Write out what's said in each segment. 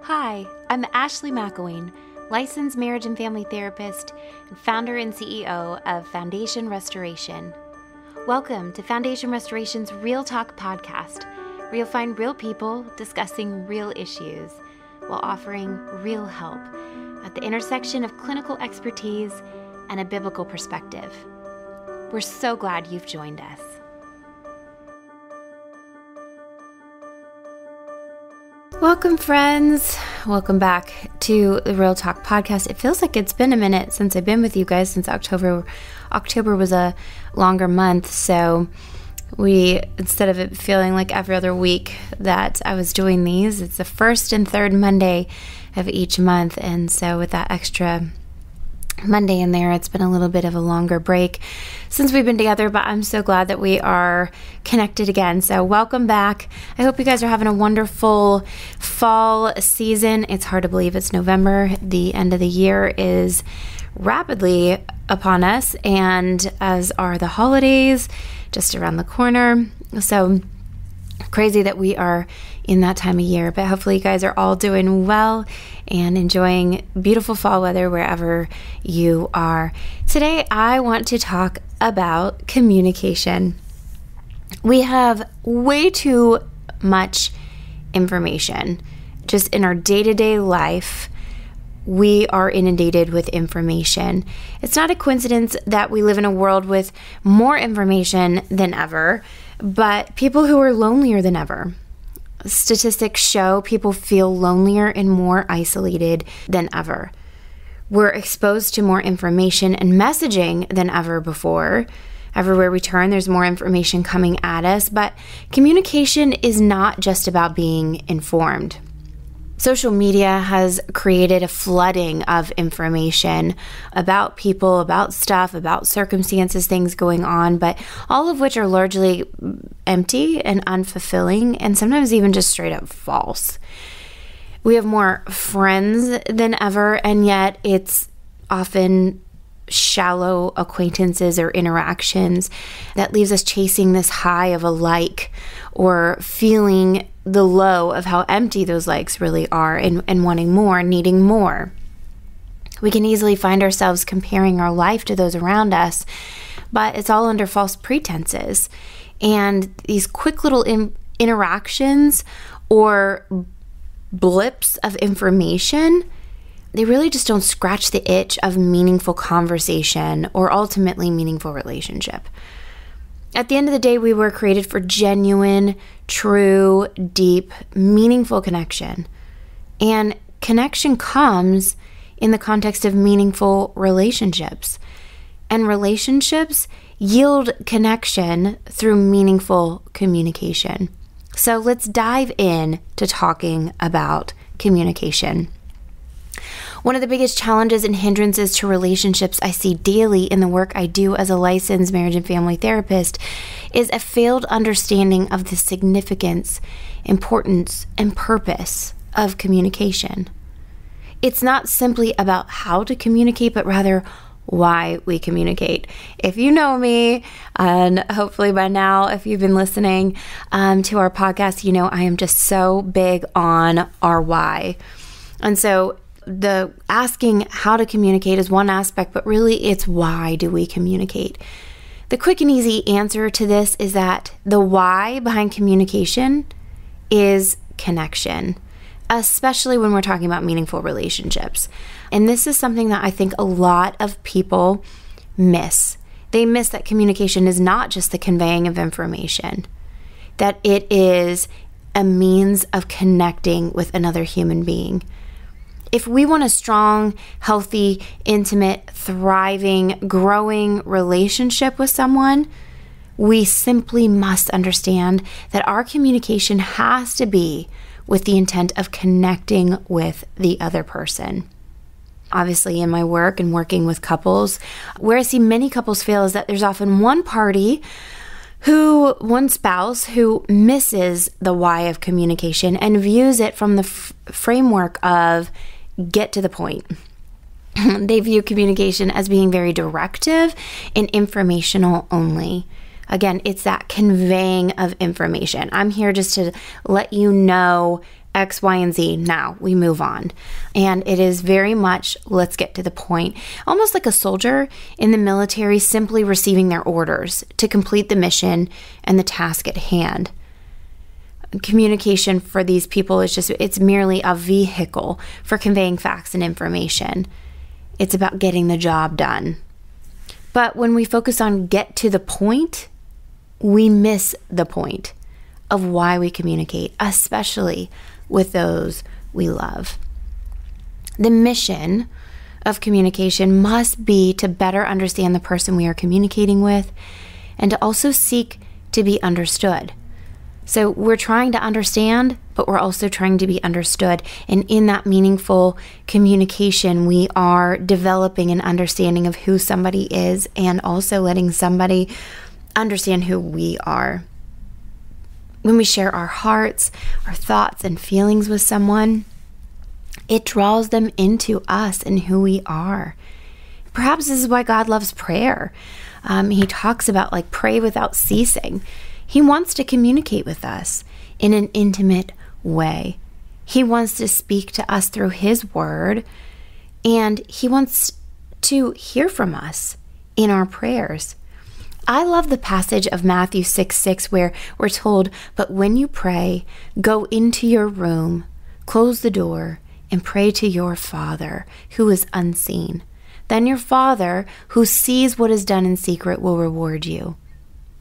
Hi, I'm Ashley McElwain, licensed marriage and family therapist and founder and CEO of Foundation Restoration. Welcome to Foundation Restoration's Real Talk podcast, where you'll find real people discussing real issues while offering real help at the intersection of clinical expertise and a biblical perspective. We're so glad you've joined us. Welcome, friends. Welcome back to the Real Talk podcast. It feels like it's been a minute since I've been with you guys, since October. October was a longer month, so instead of it feeling like every other week that I was doing these, it's the first and third Monday of each month, and so with that extra Monday in there, it's been a little bit of a longer break since we've been together, but I'm so glad that we are connected again. So welcome back. I hope you guys are having a wonderful fall season. It's hard to believe it's November. The end of the year is rapidly upon us, and as are the holidays just around the corner. So crazy that we are in that time of year, but hopefully you guys are all doing well and enjoying beautiful fall weather wherever you are. Today, I want to talk about communication. We have way too much information. Just in our day-to-day life, we are inundated with information. It's not a coincidence that we live in a world with more information than ever, but people who are lonelier than ever. Statistics show people feel lonelier and more isolated than ever. We're exposed to more information and messaging than ever before. Everywhere we turn, there's more information coming at us, but communication is not just about being informed. Social media has created a flooding of information about people, about stuff, about circumstances, things going on, but all of which are largely empty and unfulfilling, and sometimes even just straight up false. We have more friends than ever, and yet it's often shallow acquaintances or interactions that leaves us chasing this high of a like, or feeling the low of how empty those likes really are, and wanting more, needing more. We can easily find ourselves comparing our life to those around us, but it's all under false pretenses. And these quick little interactions or blips of information, they really just don't scratch the itch of meaningful conversation or ultimately meaningful relationship. At the end of the day, we were created for genuine, true, deep, meaningful connection. And connection comes in the context of meaningful relationships. And relationships yield connection through meaningful communication. So let's dive in to talking about communication. One of the biggest challenges and hindrances to relationships I see daily in the work I do as a licensed marriage and family therapist is a failed understanding of the significance, importance, and purpose of communication. It's not simply about how to communicate, but rather why we communicate. If you know me, and hopefully by now, if you've been listening to our podcast, you know I am just so big on our why. And so the asking how to communicate is one aspect, but really it's why do we communicate? The quick and easy answer to this is that the why behind communication is connection, especially when we're talking about meaningful relationships. And this is something that I think a lot of people miss. They miss that communication is not just the conveying of information, that it is a means of connecting with another human being. If we want a strong, healthy, intimate, thriving, growing relationship with someone, we simply must understand that our communication has to be with the intent of connecting with the other person. Obviously, in my work and working with couples, where I see many couples fail is that there's often one spouse who misses the why of communication and views it from the framework of get to the point. They view communication as being very directive and informational only. Again, it's that conveying of information. I'm here just to let you know X, Y, and Z. Now we move on. And it is very much, let's get to the point, almost like a soldier in the military simply receiving their orders to complete the mission and the task at hand. Communication for these people is it's merely a vehicle for conveying facts and information. It's about getting the job done. But when we focus on get to the point, we miss the point of why we communicate, especially with those we love. The mission of communication must be to better understand the person we are communicating with and to also seek to be understood. So we're trying to understand, but we're also trying to be understood. And in that meaningful communication, we are developing an understanding of who somebody is and also letting somebody understand who we are. When we share our hearts, our thoughts, and feelings with someone, it draws them into us and who we are. Perhaps this is why God loves prayer. He talks about pray without ceasing. He wants to communicate with us in an intimate way. He wants to speak to us through His word, and He wants to hear from us in our prayers. I love the passage of Matthew 6:6 where we're told, "But when you pray, go into your room, close the door, and pray to your Father who is unseen. Then your Father who sees what is done in secret will reward you."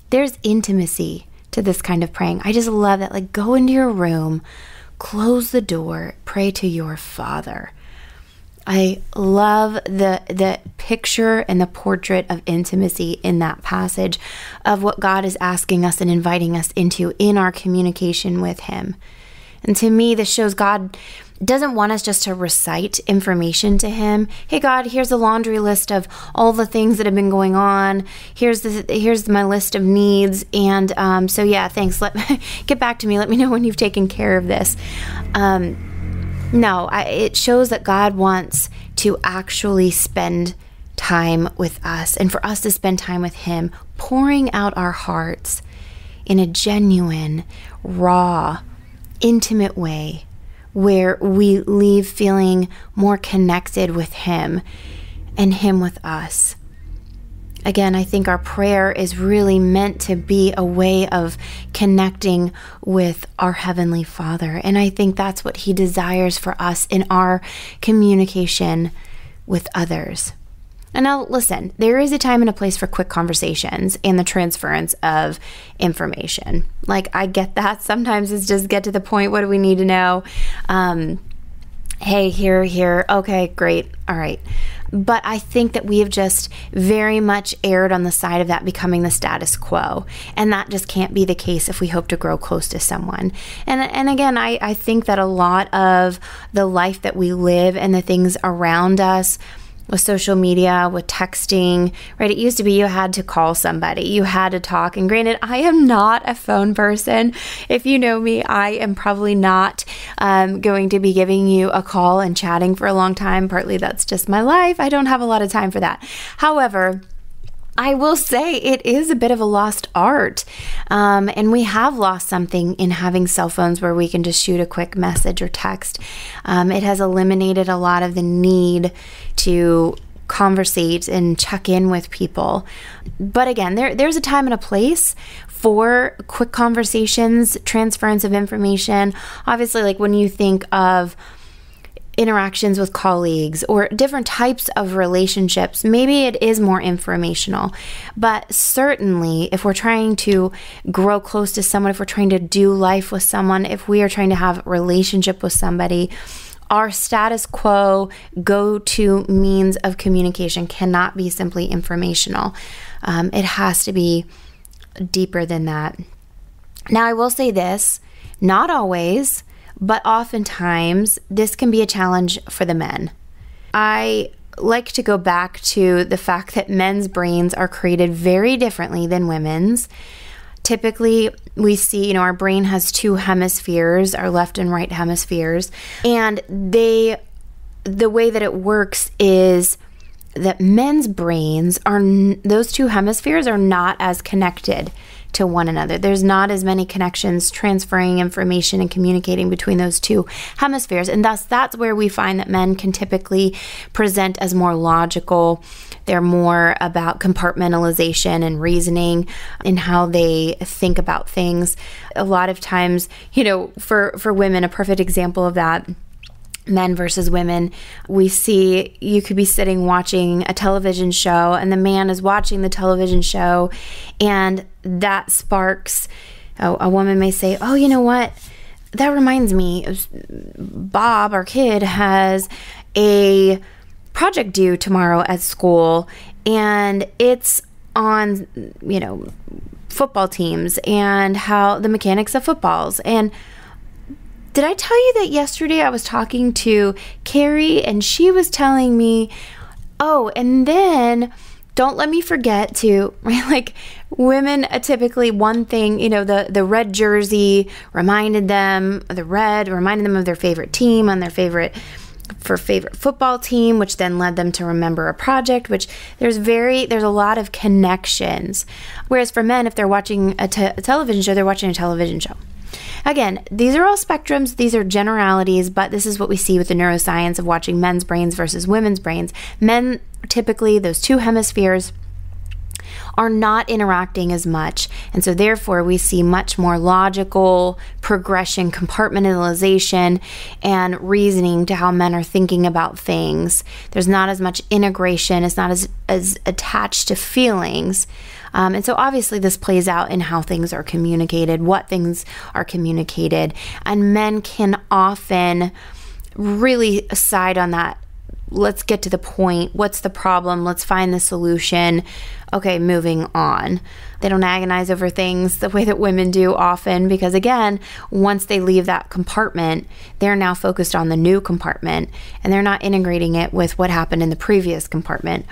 There's intimacy to this kind of praying. I just love that. Go into your room, close the door, pray to your Father. I love the picture and the portrait of intimacy in that passage of what God is asking us and inviting us into in our communication with Him. And to me, this shows God doesn't want us just to recite information to Him. Hey God, here's a laundry list of all the things that have been going on. Here's my list of needs. And so yeah, thanks. Get back to me. Let me know when you've taken care of this. No, it shows that God wants to actually spend time with us and for us to spend time with Him, pouring out our hearts in a genuine, raw, intimate way where we leave feeling more connected with Him and Him with us. Again, I think our prayer is really meant to be a way of connecting with our Heavenly Father. And I think that's what He desires for us in our communication with others. And now listen, there is a time and a place for quick conversations and the transference of information. I get that. Sometimes it's just get to the point. What do we need to know? Hey, here. Okay, great. All right. But I think that we have just very much erred on the side of that becoming the status quo. And that just can't be the case if we hope to grow close to someone. And again, I think that a lot of the life that we live and the things around us with social media, with texting, right? It used to be you had to call somebody, you had to talk. And granted, I am not a phone person. If you know me, I am probably not going to be giving you a call and chatting for a long time. Partly that's just my life. I don't have a lot of time for that. However, I will say it is a bit of a lost art. And we have lost something in having cell phones where we can just shoot a quick message or text. It has eliminated a lot of the need to conversate and check in with people. But again, there's a time and a place for quick conversations, transference of information. Obviously, when you think of interactions with colleagues or different types of relationships, maybe it is more informational. But certainly, if we're trying to grow close to someone, if we're trying to do life with someone, if we are trying to have a relationship with somebody, our status quo go-to means of communication cannot be simply informational. It has to be deeper than that. Now, I will say this, not always, but oftentimes, this can be a challenge for the men. I like to go back to the fact that men's brains are created very differently than women's. Typically, we see, our brain has two hemispheres, our left and right hemispheres, and the way that it works is that men's brains those two hemispheres are not as connected to one another. There's not as many connections transferring information and communicating between those two hemispheres. And thus, that's where we find that men can typically present as more logical. They're more about compartmentalization and reasoning in how they think about things. A lot of times, for women, a perfect example of that, men versus women, we see you could be sitting watching a television show and the man is watching the television show, and that sparks, a woman may say, oh, you know what? That reminds me, Bob, our kid, has a project due tomorrow at school, and it's on, football teams and how the mechanics of footballs. And did I tell you that yesterday I was talking to Carrie and she was telling me, oh, and then don't let me forget to, right? Like women, typically one thing, the red jersey reminded them of their favorite team and their favorite football team, which then led them to remember a project, which there's a lot of connections. Whereas for men, if they're watching a television show, they're watching a television show. Again, these are all spectrums, these are generalities, but this is what we see with the neuroscience of watching men's brains versus women's brains. Men, typically, those two hemispheres are not interacting as much, and so therefore we see much more logical progression, compartmentalization, and reasoning to how men are thinking about things. There's not as much integration, it's not as attached to feelings. And so obviously this plays out in how things are communicated, what things are communicated, and men can often really side on that. Let's get to the point. What's the problem? Let's find the solution. Okay, moving on. They don't agonize over things the way that women do often, because again, once they leave that compartment, they're now focused on the new compartment and they're not integrating it with what happened in the previous compartment.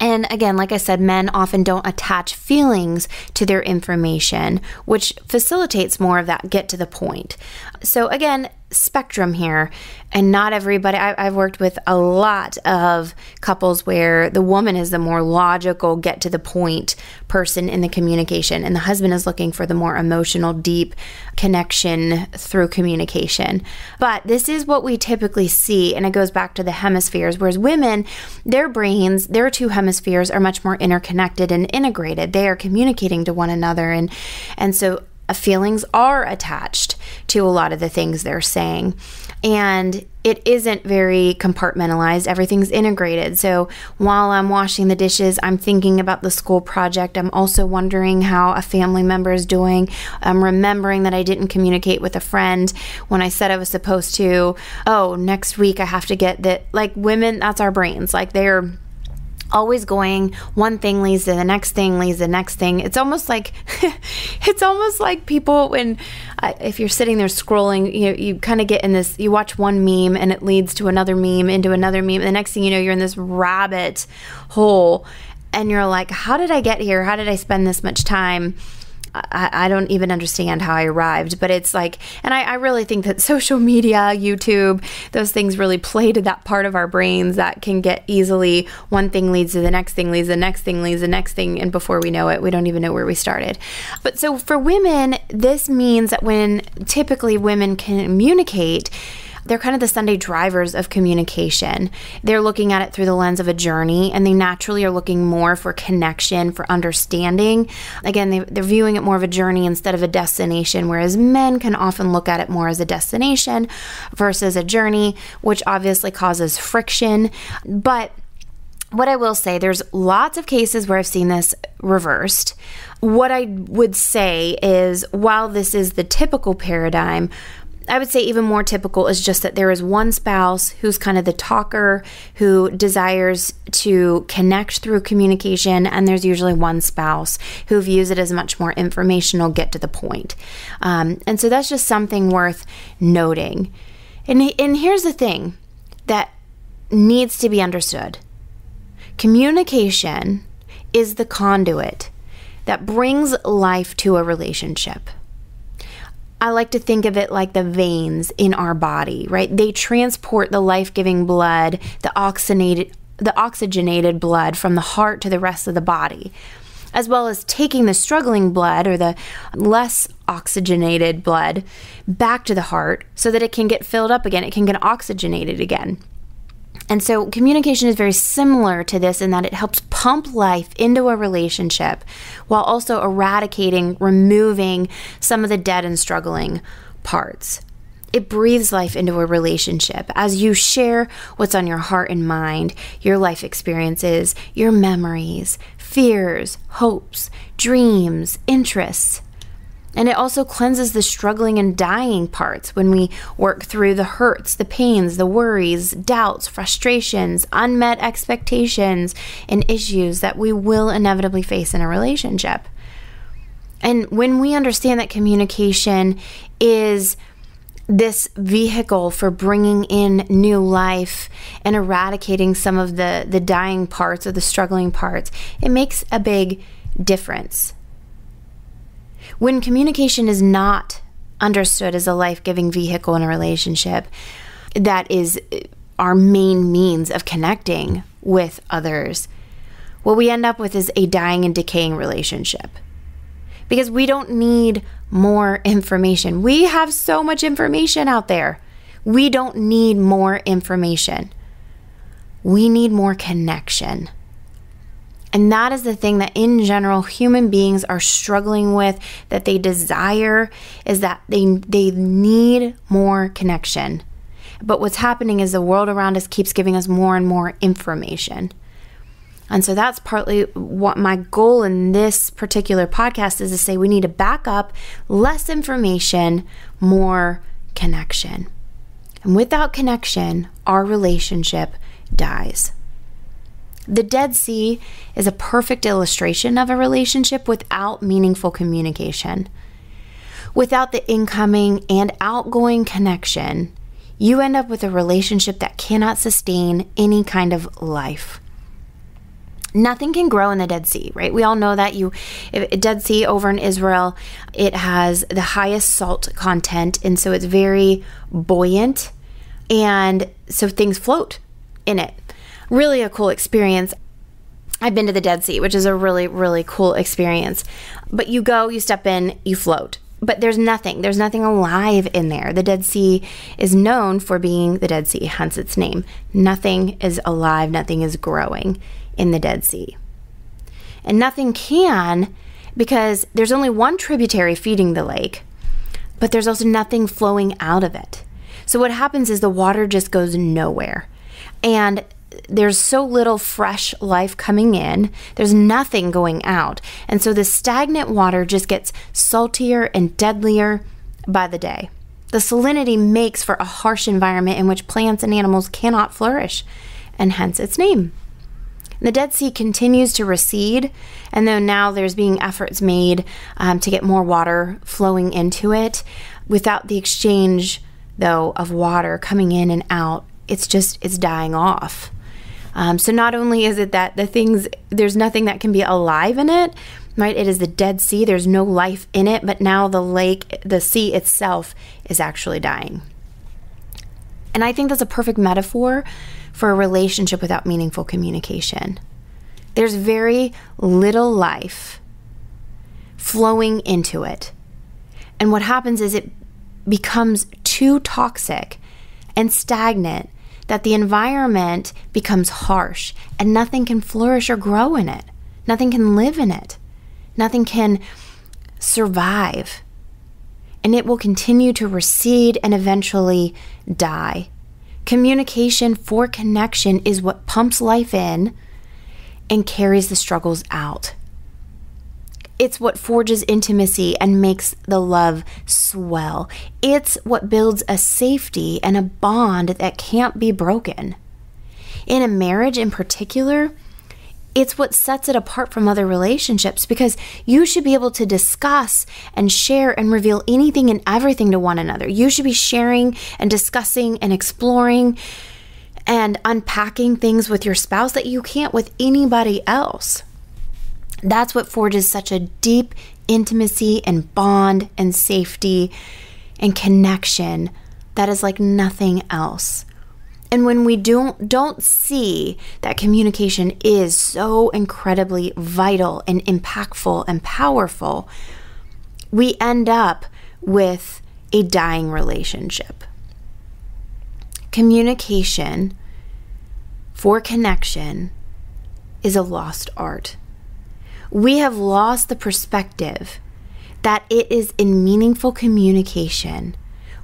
And again, like I said, men often don't attach feelings to their information, which facilitates more of that get to the point. So again, spectrum here, and not everybody. I've worked with a lot of couples where the woman is the more logical, get to the point person in the communication, and the husband is looking for the more emotional, deep connection through communication. But this is what we typically see, and it goes back to the hemispheres, whereas women, their brains, their two hemispheres are much more interconnected and integrated. They are communicating to one another, and so feelings are attached to a lot of the things they're saying. And it isn't very compartmentalized. Everything's integrated. So while I'm washing the dishes, I'm thinking about the school project. I'm also wondering how a family member is doing. I'm remembering that I didn't communicate with a friend when I said I was supposed to. Oh, next week I have to get that. Like women, that's our brains. Like they're always going, one thing leads to the next thing, leads to the next thing. It's almost like people when if you're sitting there scrolling, you kind of get in this, you watch one meme and it leads to another meme into another meme, and the next thing you know, you're in this rabbit hole and you're like, how did I get here? How did I spend this much time? I don't even understand how I arrived, but it's like, and I really think that social media, YouTube, those things really play to that part of our brains that can get easily, one thing leads to the next thing, leads to the next thing, leads to the next thing, and before we know it, we don't even know where we started. But so for women, this means that when typically women communicate, they're kind of the Sunday drivers of communication. They're looking at it through the lens of a journey, and they naturally are looking more for connection, for understanding. Again, they're viewing it more of a journey instead of a destination, whereas men can often look at it more as a destination versus a journey, which obviously causes friction. But what I will say, there's lots of cases where I've seen this reversed. What I would say is, while this is the typical paradigm, I would say even more typical is just that there is one spouse who's kind of the talker, who desires to connect through communication, and there's usually one spouse who views it as much more informational, get to the point. And so that's just something worth noting. And here's the thing that needs to be understood. Communication is the conduit that brings life to a relationship. I like to think of it like the veins in our body, right? They transport the life-giving blood, the oxygenated blood from the heart to the rest of the body. as well as taking the struggling blood or the less oxygenated blood back to the heart so that it can get filled up again. It can get oxygenated again. And so communication is very similar to this in that it helps pump life into a relationship while also removing some of the dead and struggling parts. It breathes life into a relationship as you share what's on your heart and mind, your life experiences, your memories, fears, hopes, dreams, interests. And it also cleanses the struggling and dying parts when we work through the hurts, the pains, the worries, doubts, frustrations, unmet expectations, and issues that we will inevitably face in a relationship. And when we understand that communication is this vehicle for bringing in new life and eradicating some of the dying parts or the struggling parts, it makes a big difference. When communication is not understood as a life-giving vehicle in a relationship, that is our main means of connecting with others, what we end up with is a dying and decaying relationship. Because we don't need more information. We have so much information out there. We don't need more information. We need more connection. And that is the thing that in general human beings are struggling with, that they desire, is that they need more connection. But what's happening is the world around us keeps giving us more and more information. And so that's partly what my goal in this particular podcast is, to say we need to back up, less information, more connection. And without connection, our relationship dies. The Dead Sea is a perfect illustration of a relationship without meaningful communication. Without the incoming and outgoing connection, you end up with a relationship that cannot sustain any kind of life. Nothing can grow in the Dead Sea, right? We all know that. Dead Sea over in Israel, it has the highest salt content, and so it's very buoyant, and so things float in it. Really a cool experience. I've been to the Dead Sea, which is a really, really cool experience. But you go, you step in, you float. But there's nothing alive in there. The Dead Sea is known for being the Dead Sea, hence its name. Nothing is alive, nothing is growing in the Dead Sea. And nothing can, because there's only one tributary feeding the lake, but there's also nothing flowing out of it. So what happens is the water just goes nowhere. And there's so little fresh life coming in, there's nothing going out. And so the stagnant water just gets saltier and deadlier by the day. The salinity makes for a harsh environment in which plants and animals cannot flourish, and hence its name. The Dead Sea continues to recede, and though now there's being efforts made to get more water flowing into it, without the exchange, though, of water coming in and out, it's dying off. So not only is it that there's nothing that can be alive in it, right? It is the Dead Sea. There's no life in it, but now the sea itself is actually dying. And I think that's a perfect metaphor for a relationship without meaningful communication. There's very little life flowing into it. And what happens is it becomes too toxic and stagnant that the environment becomes harsh and nothing can flourish or grow in it. Nothing can live in it. Nothing can survive. And it will continue to recede and eventually die. Communication for connection is what pumps life in and carries the struggles out. It's what forges intimacy and makes the love swell. It's what builds a safety and a bond that can't be broken. In a marriage in particular, it's what sets it apart from other relationships, because you should be able to discuss and share and reveal anything and everything to one another. You should be sharing and discussing and exploring and unpacking things with your spouse that you can't with anybody else. That's what forges such a deep intimacy and bond and safety and connection that is like nothing else. And when we don't see that communication is so incredibly vital and impactful and powerful, we end up with a dying relationship. Communication for connection is a lost art. We have lost the perspective that it is in meaningful communication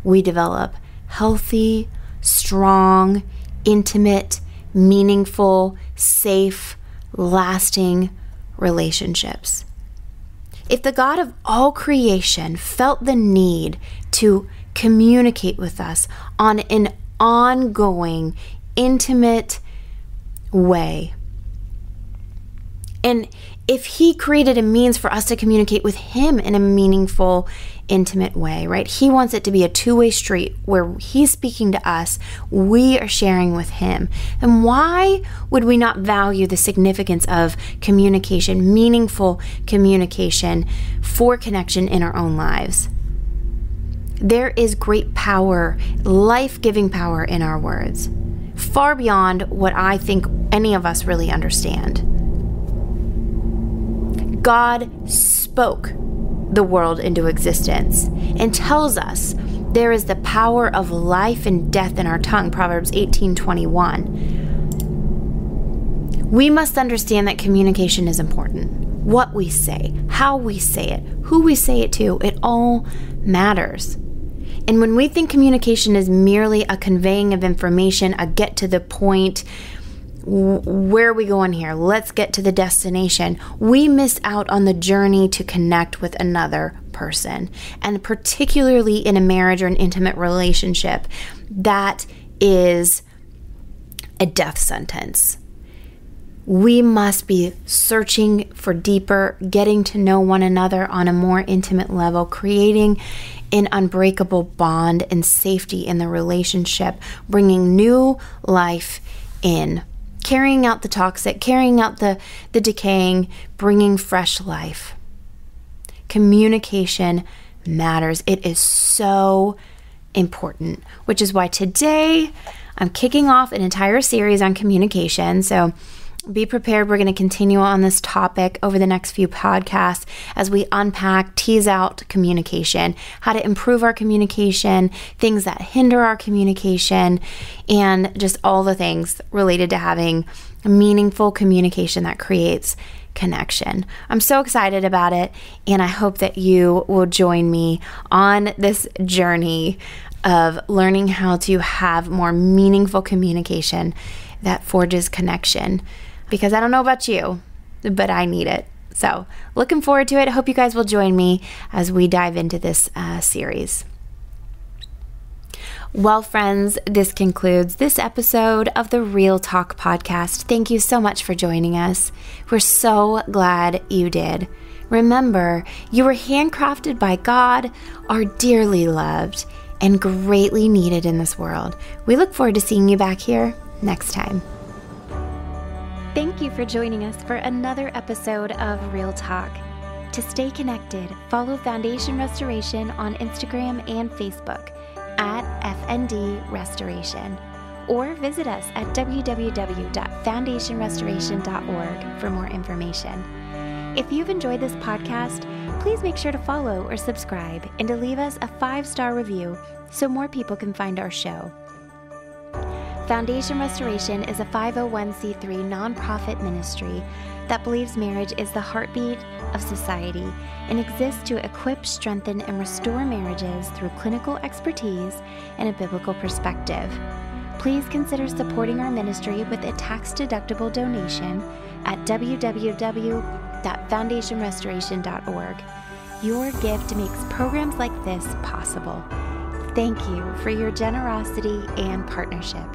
we develop healthy, strong, intimate, meaningful, safe, lasting relationships. If the God of all creation felt the need to communicate with us on an ongoing, intimate way, and if he created a means for us to communicate with him in a meaningful, intimate way, right? He wants it to be a two-way street where he's speaking to us, we are sharing with him. And why would we not value the significance of communication, meaningful communication for connection in our own lives? There is great power, life-giving power in our words, far beyond what I think any of us really understand. God spoke the world into existence and tells us there is the power of life and death in our tongue, Proverbs 18:21. We must understand that communication is important. What we say, how we say it, who we say it to, it all matters. And when we think communication is merely a conveying of information, a get to the point, where are we going here? Let's get to the destination. We miss out on the journey to connect with another person. And particularly in a marriage or an intimate relationship, that is a death sentence. We must be searching for deeper, getting to know one another on a more intimate level, creating an unbreakable bond and safety in the relationship, bringing new life in. Carrying out the toxic, carrying out the decaying, bringing fresh life. Communication matters. It is so important, which is why today I'm kicking off an entire series on communication. So be prepared. We're going to continue on this topic over the next few podcasts as we unpack, tease out communication, how to improve our communication, things that hinder our communication, and just all the things related to having meaningful communication that creates connection. I'm so excited about it, and I hope that you will join me on this journey of learning how to have more meaningful communication that forges connection. Because I don't know about you, but I need it. So looking forward to it. I hope you guys will join me as we dive into this series. Well, friends, this concludes this episode of the Real Talk podcast. Thank you so much for joining us. We're so glad you did. Remember, you were handcrafted by God, are dearly loved, and greatly needed in this world. We look forward to seeing you back here next time. Thank you for joining us for another episode of Real Talk. To stay connected, follow Foundation Restoration on Instagram and Facebook at FND Restoration, or visit us at www.foundationrestoration.org for more information. If you've enjoyed this podcast, please make sure to follow or subscribe and to leave us a 5-star review so more people can find our show. Foundation Restoration is a 501c3 nonprofit ministry that believes marriage is the heartbeat of society and exists to equip, strengthen, and restore marriages through clinical expertise and a biblical perspective. Please consider supporting our ministry with a tax-deductible donation at www.foundationrestoration.org. Your gift makes programs like this possible. Thank you for your generosity and partnership.